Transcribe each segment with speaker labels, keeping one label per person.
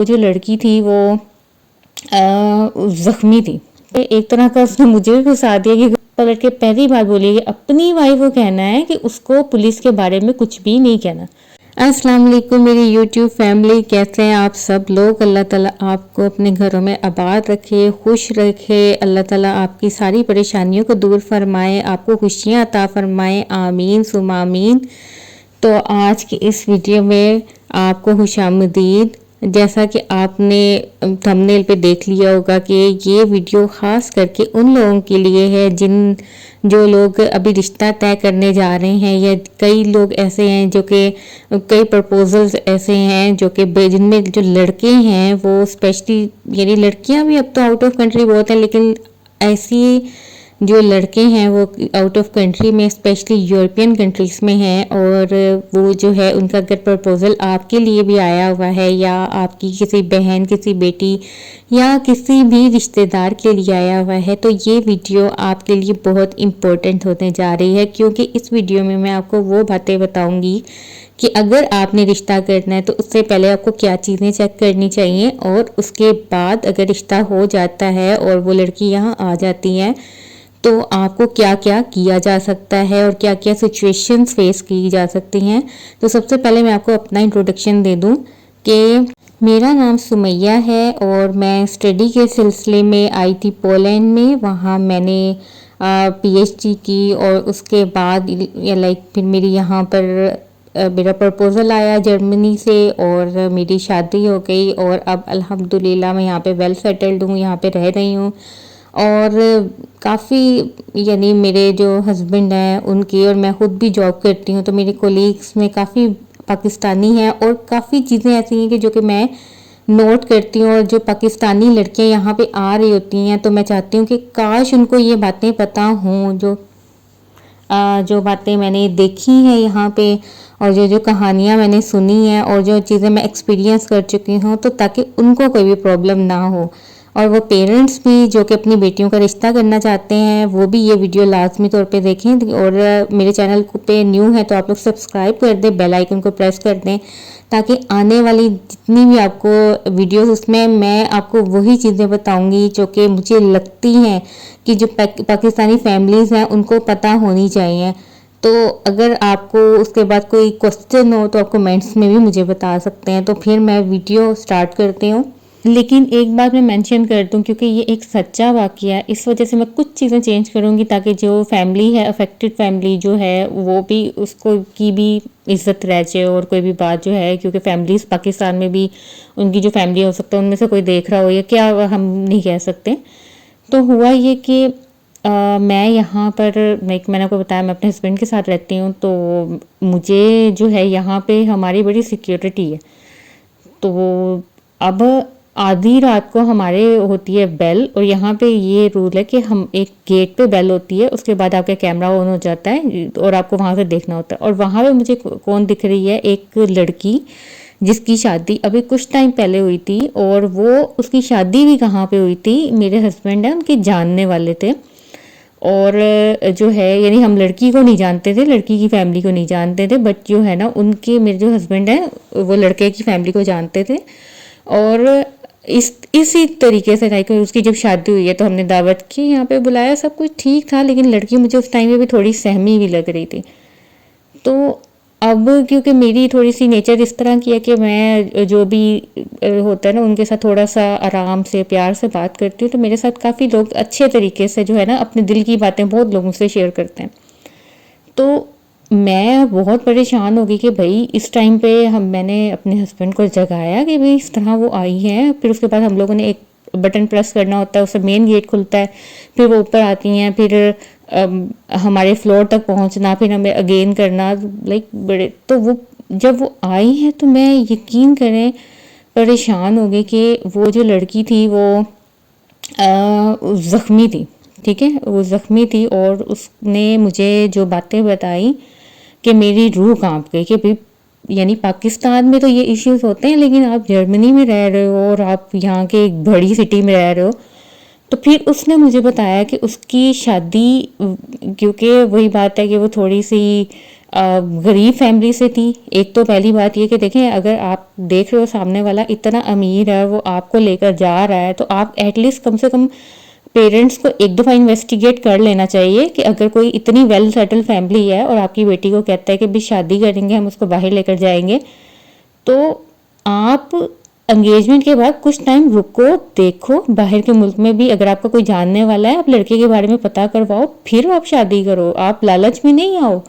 Speaker 1: वो जो लड़की थी वो ज़ख्मी थी। एक तरह का उसने मुझे भी फंसा दिया कि पलट के पहली बात बोली कि अपनी वाइफ को कहना है कि उसको पुलिस के बारे में कुछ भी नहीं कहना। अस्सलाम वालेकुम मेरी यूट्यूब फैमिली, कैसे हैं आप सब लोग। अल्लाह ताला आपको अपने घरों में आबाद रखे, खुश रखे। अल्लाह ताला आपकी सारी परेशानियों को दूर फरमाए, आपको खुशियाँ अता फरमाए। आमीन सुम आमीन। तो आज की इस वीडियो में आपको खुशामदीद। जैसा कि आपने थंबनेल पे देख लिया होगा कि ये वीडियो ख़ास करके उन लोगों के लिए है जो लोग अभी रिश्ता तय करने जा रहे हैं, या कई लोग ऐसे हैं जो कि कई प्रपोजल्स ऐसे हैं जो कि जिनमें जो लड़के हैं वो स्पेशली, यानी लड़कियां भी अब तो आउट ऑफ कंट्री बहुत हैं, लेकिन ऐसी जो लड़के हैं वो आउट ऑफ कंट्री में स्पेशली यूरोपियन कंट्रीज़ में हैं, और वो जो है उनका अगर प्रपोज़ल आपके लिए भी आया हुआ है या आपकी किसी बहन, किसी बेटी या किसी भी रिश्तेदार के लिए आया हुआ है, तो ये वीडियो आपके लिए बहुत इम्पोर्टेंट होने जा रही है। क्योंकि इस वीडियो में मैं आपको वो बातें बताऊंगी कि अगर आपने रिश्ता करना है तो उससे पहले आपको क्या चीज़ें चेक करनी चाहिए, और उसके बाद अगर रिश्ता हो जाता है और वो लड़की यहाँ आ जाती है तो आपको क्या क्या किया जा सकता है और क्या क्या सिचुएशंस फेस की जा सकती हैं। तो सबसे पहले मैं आपको अपना इंट्रोडक्शन दे दूं कि मेरा नाम सुमैया है और मैं स्टडी के सिलसिले में आई थी पोलैंड में। वहाँ मैंने पीएचडी की और उसके बाद फिर मेरी यहाँ पर मेरा प्रपोज़ल आया जर्मनी से और मेरी शादी हो गई, और अब अल्हम्दुलिल्लाह मैं यहाँ पे वेल सेटल्ड हूँ, यहाँ पे रह रही हूँ। और काफ़ी, यानी मेरे जो हस्बैंड हैं उनकी और मैं ख़ुद भी जॉब करती हूँ, तो मेरे कोलीग्स में काफ़ी पाकिस्तानी हैं, और काफ़ी चीज़ें ऐसी हैं कि जो कि मैं नोट करती हूँ। और जो पाकिस्तानी लड़कियाँ यहाँ पे आ रही होती हैं तो मैं चाहती हूँ कि काश उनको ये बातें पता हों, जो बातें मैंने देखी हैं यहाँ पे, और जो कहानियाँ मैंने सुनी हैं, और जो चीज़ें मैं एक्सपीरियंस कर चुकी हूँ, तो ताकि उनको कोई भी प्रॉब्लम ना हो। और वो पेरेंट्स भी जो कि अपनी बेटियों का रिश्ता करना चाहते हैं वो भी ये वीडियो लाजमी तौर पे देखें। और मेरे चैनल पे न्यू है तो आप लोग सब्सक्राइब कर दें, बेल आइकन को प्रेस कर दें, ताकि आने वाली जितनी भी आपको वीडियोस उसमें मैं आपको वही चीज़ें बताऊंगी जो कि मुझे लगती हैं कि जो पाकिस्तानी फैमिलीज़ हैं उनको पता होनी चाहिए। तो अगर आपको उसके बाद कोई क्वेश्चन हो तो आप कमेंट्स में भी मुझे बता सकते हैं। तो फिर मैं वीडियो स्टार्ट करती हूँ। लेकिन एक बात मैं मेंशन कर दूं, क्योंकि ये एक सच्चा वाक़या है, इस वजह से मैं कुछ चीज़ें चेंज करूंगी ताकि जो फैमिली है, अफेक्टेड फैमिली जो है, वो भी उसको की भी इज़्ज़त रह जाए और कोई भी बात जो है, क्योंकि फैमिलीज़ पाकिस्तान में भी उनकी जो फैमिली हो सकता है उनमें से कोई देख रहा हो या क्या, हम नहीं कह सकते। तो हुआ ये कि मैं यहाँ पर मैंने आपको बताया मैं अपने हस्बैंड के साथ रहती हूँ, तो मुझे जो है यहाँ पे हमारी बड़ी सिक्योरिटी है। तो अब आधी रात को हमारे होती है बेल, और यहाँ पे ये रूल है कि हम एक गेट पे बेल होती है, उसके बाद आपका कैमरा ऑन हो जाता है और आपको वहाँ से देखना होता है। और वहाँ पे मुझे कौन दिख रही है, एक लड़की जिसकी शादी अभी कुछ टाइम पहले हुई थी, और वो उसकी शादी भी कहाँ पे हुई थी, मेरे हस्बैंड है उनके जानने वाले थे। और जो है, यानी हम लड़की को नहीं जानते थे, लड़की की फैमिली को नहीं जानते थे, बट जो है ना उनके, मेरे जो हस्बैंड हैं वो लड़के की फैमिली को जानते थे। और इसी तरीके से लाइक उसकी जब शादी हुई है तो हमने दावत की, यहाँ पे बुलाया, सब कुछ ठीक था, लेकिन लड़की मुझे उस टाइम पे भी थोड़ी सहमी भी लग रही थी। तो अब क्योंकि मेरी थोड़ी सी नेचर इस तरह की है कि मैं जो भी होता है ना उनके साथ थोड़ा सा आराम से प्यार से बात करती हूँ, तो मेरे साथ काफ़ी लोग अच्छे तरीके से जो है ना अपने दिल की बातें बहुत लोगों से शेयर करते हैं। तो मैं बहुत परेशान हो गई कि भाई इस टाइम पे मैंने अपने हस्बैंड को जगाया कि भाई इस तरह वो आई है। फिर उसके बाद हम लोगों ने एक बटन प्रेस करना होता है, उससे मेन गेट खुलता है, फिर वो ऊपर आती हैं, फिर हमारे फ्लोर तक पहुंचना, फिर हमें अगेन करना, लाइक बड़े। तो वो जब वो आई है तो मैं, यकीन करें, परेशान हो गई कि वो जो लड़की थी वो ज़ख्मी थी, ठीक है, वो ज़ख्मी थी, और उसने मुझे जो बातें बताई कि मेरी रूह कांप गई कि भाई, यानी पाकिस्तान में तो ये इश्यूज होते हैं, लेकिन आप जर्मनी में रह रहे हो और आप यहाँ के एक बड़ी सिटी में रह रहे हो। तो फिर उसने मुझे बताया कि उसकी शादी, क्योंकि वही बात है कि वो थोड़ी सी गरीब फैमिली से थी। एक तो पहली बात ये कि देखें, अगर आप देख रहे हो सामने वाला इतना अमीर है, वो आपको लेकर जा रहा है, तो आप एटलीस्ट कम से कम पेरेंट्स को एक दफ़ा इन्वेस्टिगेट कर लेना चाहिए कि अगर कोई इतनी वेल सेटल फैमिली है और आपकी बेटी को कहता है कि भी शादी करेंगे, हम उसको बाहर लेकर जाएंगे, तो आप एंगेजमेंट के बाद कुछ टाइम रुको, देखो बाहर के मुल्क में भी अगर आपका कोई जानने वाला है, आप लड़के के बारे में पता करवाओ, फिर आप शादी करो। आप लालच में नहीं आओ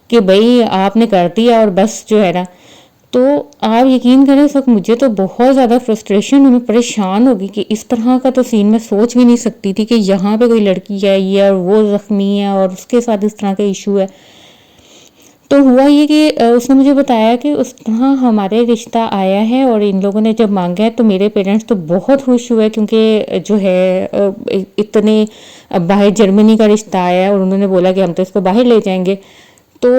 Speaker 1: कि भाई आपने कर दिया और बस जो है ना। तो आप यकीन करें, इस वक्त मुझे तो बहुत ज़्यादा फ्रस्ट्रेशन हुई, मैं परेशान हो गई कि इस तरह का तो सीन मैं सोच भी नहीं सकती थी कि यहाँ पे कोई लड़की है ये और वो ज़ख्मी है और उसके साथ इस तरह का इशू है। तो हुआ ये कि उसने मुझे बताया कि उस तरह हमारे रिश्ता आया है और इन लोगों ने जब मांगा है तो मेरे पेरेंट्स तो बहुत खुश हुए, क्योंकि जो है इतने बाहर जर्मनी का रिश्ता आया है और उन्होंने बोला कि हम तो इसको बाहर ले जाएंगे। तो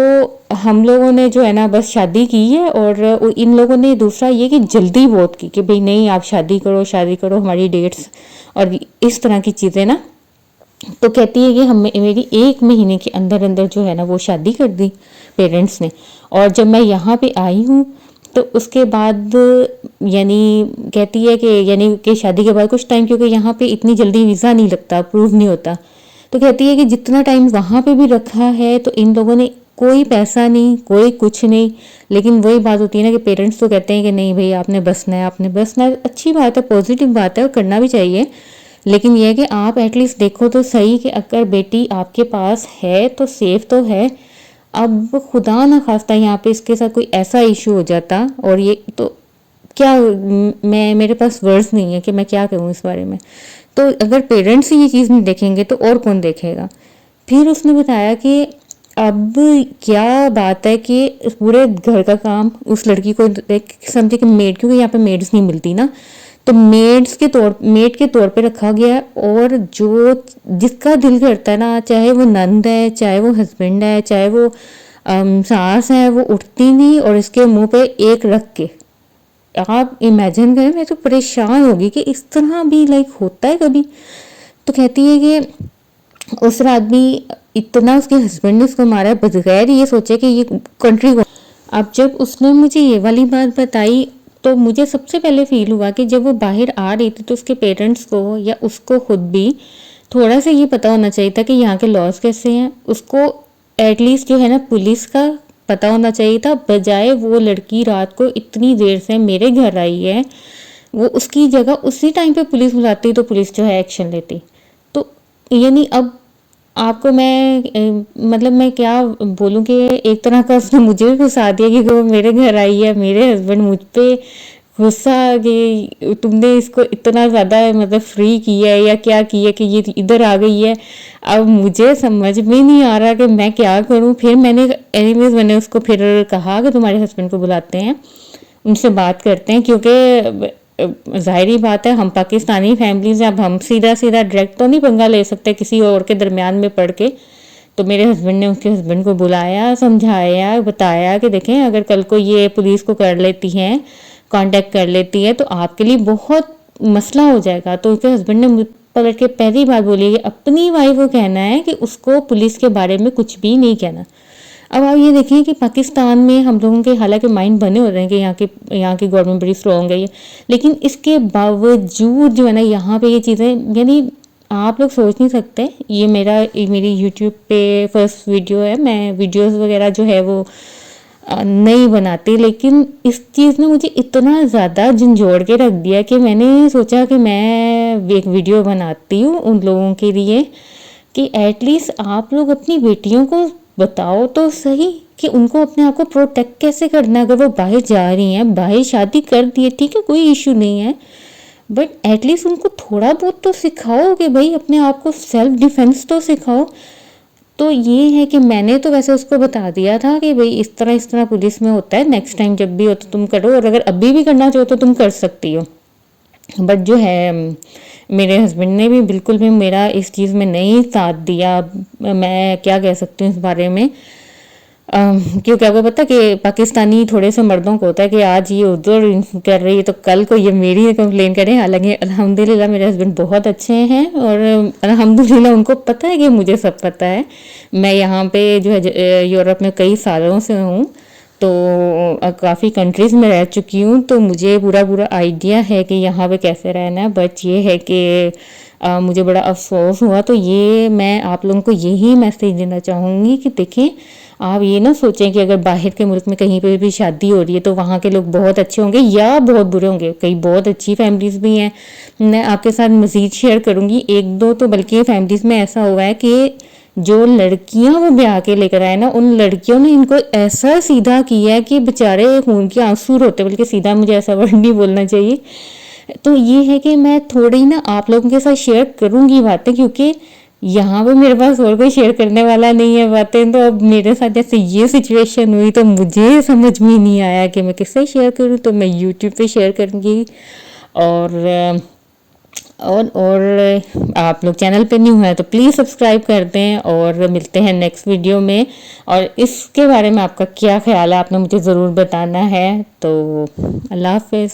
Speaker 1: हम लोगों ने जो है ना बस शादी की है। और इन लोगों ने दूसरा ये कि जल्दी बहुत की कि भाई नहीं आप शादी करो हमारी डेट्स और इस तरह की चीज़ें ना। तो कहती है कि हम मेरी 1 महीने के अंदर अंदर जो है ना वो शादी कर दी पेरेंट्स ने। और जब मैं यहाँ पे आई हूँ तो उसके बाद यानी कहती है कि यानी कि शादी के बाद कुछ टाइम, क्योंकि यहाँ पे इतनी जल्दी वीज़ा नहीं लगता, अप्रूव नहीं होता, तो कहती है कि जितना टाइम वहाँ पे भी रखा है तो इन लोगों ने कोई पैसा नहीं, कोई कुछ नहीं। लेकिन वही बात होती है ना कि पेरेंट्स तो कहते हैं कि नहीं भाई आपने बसना है, आपने बसना है। अच्छी बात है, पॉजिटिव बात है और करना भी चाहिए। लेकिन यह है कि आप एटलीस्ट देखो तो सही कि अगर बेटी आपके पास है तो सेफ तो है। अब खुदा ना खास्ता यहाँ पे इसके साथ कोई ऐसा इशू हो जाता और ये तो क्या, मैं मेरे पास वर्ड्स नहीं है कि मैं क्या कहूँ इस बारे में। तो अगर पेरेंट्स ये चीज़ नहीं देखेंगे तो और कौन देखेगा। फिर उसने बताया कि अब क्या बात है कि पूरे घर का काम उस लड़की को समझे कि मेड, क्योंकि यहाँ पे मेड्स नहीं मिलती ना, तो मेड के तौर पे रखा गया। और जो जिसका दिल करता है ना, चाहे वो नंद है, चाहे वो हस्बैंड है, चाहे वो सास है, वो उठती नहीं और इसके मुंह पे एक रख के। आप इमेजिन करें, मैं तो परेशान होगी कि इस तरह भी लाइक होता है कभी। तो कहती है कि उस रात भी इतना उसके हस्बैंड ने उसको मारा बगैर ये सोचे कि ये कंट्री को। अब जब उसने मुझे ये वाली बात बताई तो मुझे सबसे पहले फील हुआ कि जब वो बाहर आ रही थी तो उसके पेरेंट्स को या उसको खुद भी थोड़ा सा ये पता होना चाहिए था कि यहाँ के लॉज कैसे हैं। उसको एटलीस्ट जो है ना पुलिस का पता होना चाहिए था, बजाय वो लड़की रात को इतनी देर से मेरे घर आई है, वो उसकी जगह उसी टाइम पे पुलिस बुलाती तो पुलिस जो है एक्शन लेती। तो यानी अब आपको मैं मतलब मैं क्या बोलूँ कि एक तरह का उसने मुझे भी फंसा दिया कि वो मेरे घर आई है, मेरे हस्बैंड मुझ पे गुस्सा कि तुमने इसको इतना ज़्यादा मतलब फ्री किया है या क्या किया कि ये इधर आ गई है। अब मुझे समझ में नहीं आ रहा कि मैं क्या करूं। फिर मैंने उसको फिर कहा कि तुम्हारे हस्बैंड को बुलाते हैं, उनसे बात करते हैं, क्योंकि ज़ाहिरी बात है हम पाकिस्तानी फैमिलीज हैं, अब हम सीधा सीधा डायरेक्ट तो नहीं पंगा ले सकते किसी और के दरमियान में पड़ के। तो मेरे हस्बैंड ने उसके हस्बैंड को बुलाया, समझाया, बताया कि देखें अगर कल को ये पुलिस को कर लेती हैं, कांटेक्ट कर लेती है तो आपके लिए बहुत मसला हो जाएगा। तो उसके हस्बैंड ने पलट के पहली बात बोली कि अपनी वाइफ को कहना है कि उसको पुलिस के बारे में कुछ भी नहीं कहना। अब आप ये देखें कि पाकिस्तान में हम लोगों के हालांकि माइंड बने होते हैं कि यहाँ की गवर्नमेंट बड़ी स्ट्रॉन्ग है ये, लेकिन इसके बावजूद जो है ना यहाँ पे ये चीज़ें, यानी आप लोग सोच नहीं सकते। ये मेरी यूट्यूब पे फर्स्ट वीडियो है, मैं वीडियोस वगैरह जो है वो नहीं बनाती, लेकिन इस चीज़ ने मुझे इतना ज़्यादा झंझोड़ के रख दिया कि मैंने सोचा कि मैं एक वीडियो बनाती हूँ उन लोगों के लिए कि एटलीस्ट आप लोग अपनी बेटियों को बताओ तो सही कि उनको अपने आप को प्रोटेक्ट कैसे करना है। अगर वो बाहर जा रही हैं, बाहर शादी कर दी है, ठीक है कोई इशू नहीं है, बट एटलीस्ट उनको थोड़ा बहुत तो सिखाओ कि भाई अपने आप को सेल्फ डिफेंस तो सिखाओ। तो ये है कि मैंने तो वैसे उसको बता दिया था कि भाई इस तरह पुलिस में होता है, नेक्स्ट टाइम जब भी हो तो तुम करो, और अगर अभी भी करना चाहो तो तुम कर सकती हो। बट जो है मेरे हस्बैंड ने भी बिल्कुल भी मेरा इस चीज़ में नहीं साथ दिया। मैं क्या कह सकती हूँ इस बारे में। क्योंकि आपको पता है कि पाकिस्तानी थोड़े से मर्दों को होता है कि आज ये उधर कर रही है तो कल को ये मेरी कंप्लेन करें। हालांकि अल्हम्दुलिल्लाह मेरे हस्बैंड बहुत अच्छे हैं और अल्हम्दुलिल्लाह उनको पता है कि मुझे सब पता है। मैं यहाँ पे जो है यूरोप में कई सालों से हूँ, तो काफ़ी कंट्रीज़ में रह चुकी हूँ, तो मुझे पूरा पूरा आइडिया है कि यहाँ पे कैसे रहना है। बट ये है कि मुझे बड़ा अफसोस हुआ, तो ये मैं आप लोगों को यही मैसेज देना चाहूँगी कि देखें, आप ये ना सोचें कि अगर बाहर के मुल्क में कहीं पे भी शादी हो रही है तो वहाँ के लोग बहुत अच्छे होंगे या बहुत बुरे होंगे। कई बहुत अच्छी फैमिलीज़ भी हैं। मैं आपके साथ मज़ीद शेयर करूँगी एक दो, तो बल्कि फैमिलीज़ में ऐसा हुआ है कि जो लड़कियां वो ब्याह के लेकर आए ना, उन लड़कियों ने इनको ऐसा सीधा किया है कि बेचारे खून के आंसू रोते, बल्कि सीधा मुझे ऐसा वर्ड नहीं बोलना चाहिए। तो ये है कि मैं थोड़ी ना आप लोगों के साथ शेयर करूँगी बातें, क्योंकि यहाँ पे मेरे पास और कोई शेयर करने वाला नहीं है बातें। तो अब मेरे साथ जैसे ये सिचुएशन हुई तो मुझे समझ में नहीं आया कि मैं किससे शेयर करूँ, तो मैं यूट्यूब पे शेयर करूँगी। और आप लोग चैनल पे न्यू हैं तो प्लीज़ सब्सक्राइब कर दें, और मिलते हैं नेक्स्ट वीडियो में। और इसके बारे में आपका क्या ख्याल है आपने मुझे ज़रूर बताना है। तो अल्लाह हाफ़िज़।